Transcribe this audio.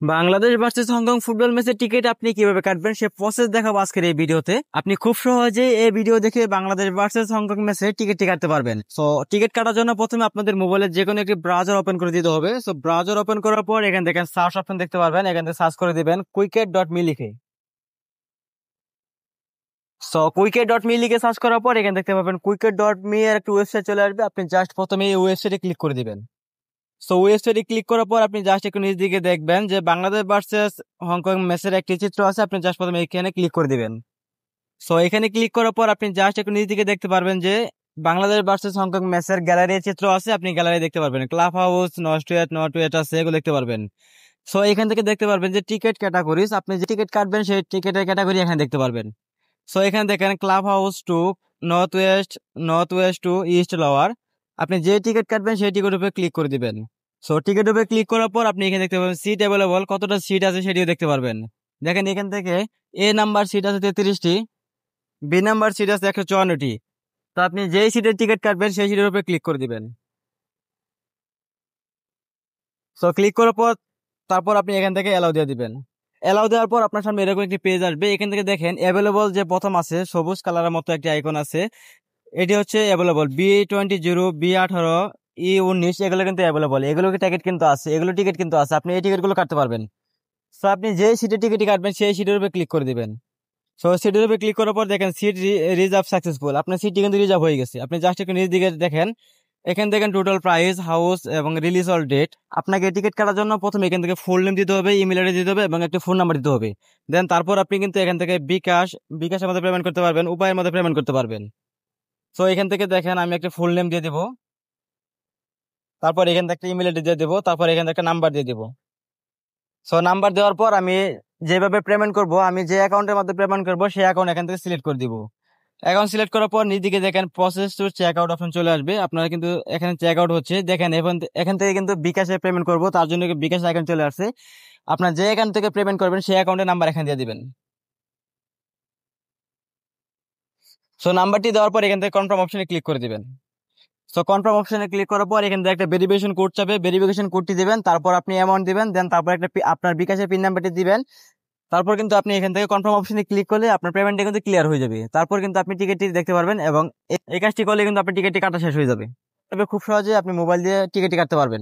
Bangladesh versus Hong Kong football ম্যাচের ticket আপনি কিভাবে কাটবেন সে প্রসেস দেখাবো আজকের এই ভিডিওতে। আপনি খুব সহজে এই ভিডিও দেখে বাংলাদেশ ভার্সেস হংকং ম্যাচের টিকিটটি কাটতে পারবেন। সো টিকিট কাটার জন্য প্রথমে আপনাদের মোবাইলের যে কোনো একটি ব্রাউজার ওপেন করে দিতে হবে। সো ব্রাউজার ওপেন করার পর এখান থেকে সার্চ অপশন দেখতে পারবেন, এখান থেকে সার্চ করে দিবেন কুইকেট.মি লিখে। সো কুইকেট.মি লিখে সার্চ করার পর এখানে দেখতে পাবেন কুইকেট.মি এর একটা ওয়েবসাইট চলে আসবে। আপনি জাস্ট প্রথমে এই ওয়েবসাইটে ক্লিক করে দিবেন। সো ওয়েবসাইটে ক্লিক করার পর আপনি জাস্ট একটু নিচ দিকে দেখবেন যে বাংলাদেশ ভার্সেস হংকং ম্যাচের একটি চিত্র আছে। আপনি জাস্ট প্রথমে এখানে ক্লিক করে দিবেন। সো এখানে ক্লিক করার পর আপনি জাস্ট একটু নিচ দিকে দেখতে পারবেন যে বাংলাদেশ ভার্সেস হংকং ম্যাচের গ্যালারি চিত্র আছে। আপনি গ্যালারি দেখতে পারবেন, ক্লাব হাউস, নট ওয়েট আছে, এগুলো দেখতে পারবেন। সো এখান থেকে দেখতে পারবেন যে টিকিট ক্যাটাগরিজ, আপনি যে টিকিট কাটবেন সেই টিকিটের ক্যাটাগরি এখানে দেখতে পারবেন। সো এখানে দেখেন club house to north west, north west to east lower. আপনি যে টিকিট কাটবেন সেই টিকিট উপরে ক্লিক করে দিবেন। সো টিকিট উপরে ক্লিক করার পর আপনি এখানে দেখতে পাবেন সিট অ্যাভেলেবল, কতটা সিট আছে সেটিও দেখতে পারবেন। দেখেন এখান থেকে এ নাম্বার সিট আছে 33টি, বি নাম্বার সিট আছে 154টি। তো আপনি যেই সিটের টিকিট কাটবেন সেই সিটের উপরে ক্লিক করে দিবেন। সো ক্লিক করার পর তারপর আপনি এখান থেকে অ্যালাউ দিয়ে দিবেন। অ্যালাউ দেওয়ার পর আপনার সামনে এরকম একটি পেজ আসবে। এখান থেকে দেখেন অ্যাভেলেবল যে প্রথম আছে সবুজ কালারের মতো একটি আইকন আছে, এটি হচ্ছে অ্যাভেলেবল B20, B18, E19, এগুলো কিন্তু অ্যাভেলেবল, এগুলো টিকিট কিন্তু আছে, এগুলো টিকিট কিন্তু আছে, আপনি এই টিকিটগুলো কাটতে পারবেন। সো আপনি যে সিটের টিকিট কাটবেন সেই সিটের উপরে ক্লিক করে দিবেন। সো সিটের উপরে ক্লিক করার পর দেখেন সিট রিজার্ভ সাকসেসফুল, আপনার সিটটি কিন্তু রিজার্ভ হয়ে গেছে। আপনি জাস্ট একটু নিচ দিকে দেখেন, এখান থেকে টোটাল প্রাইস, হাউস এবং রিলিজ অল ডেট। আপনাকে টিকিট কাটার জন্য প্রথমে এখান থেকে ফুল নেম দিতে হবে, ইমেল আইডি দিতে হবে এবং একটা ফোন নাম্বার দিতে হবে। দেন তারপর আপনি কিন্তু এখান থেকে বিকাশের মধ্যে পেমেন্ট করতে পারবেন, উপায়ের মধ্যে পেমেন্ট করতে পারবেন। সো এখান থেকে দেখেন আমি একটা ফুল নেম দিয়ে দিব, তারপর এখান থেকে একটা ইমেল আইডি দিয়ে দেবো, তারপর এখান থেকে একটা নাম্বার দিয়ে দিব। সো নাম্বার দেওয়ার পর আমি যেভাবে পেমেন্ট করব, আমি যে অ্যাকাউন্টের মধ্যে পেমেন্ট করব সেই অ্যাকাউন্ট এখান থেকে সিলেক্ট করে দিব। অ্যাকাউন্ট সিলেক্ট করার পর নিচদিকে দেখেন process to check out option চলে আসবে। আপনারা কিন্তু এখানে চেক আউট হচ্ছে, দেখেন এখান থেকে কিন্তু বিকাশে পেমেন্ট করব, তার জন্য বিকাশ অ্যাকাউন্ট চলে আসছে। আপনার যে অ্যাকাউন্ট থেকে পেমেন্ট করবেন সেই অ্যাকাউন্টের নাম্বার এখানে দিয়ে দিবেন। সো নাম্বারটি দেওয়ার পর এখান থেকে কনফার্ম অপশনে ক্লিক করে দিবেন। সো কনফার্ম অপশনে ক্লিক করার পর এখান থেকে একটা ভেরিফিকেশন কোড চাবে, ভেরিফিকেশন কোডটি দিবেন, তারপর আপনি অ্যামাউন্ট দিবেন, দেন তারপর একটা আপনার বিকাশের পিন নাম্বারটি দিবেন। তারপর কিন্তু আপনি এখান থেকে কনফার্ম অপশনে ক্লিক করলে আপনার পেমেন্টটা কিন্তু ক্লিয়ার হয়ে যাবে। তারপর কিন্তু আপনি টিকিটটি দেখতে পারবেন এবং এই কাজটি করলে কিন্তু আপনার টিকিটটি কাটা শেষ হয়ে যাবে। তবে খুব সহজে আপনি মোবাইল দিয়ে টিকিটটি কাটতে পারবেন।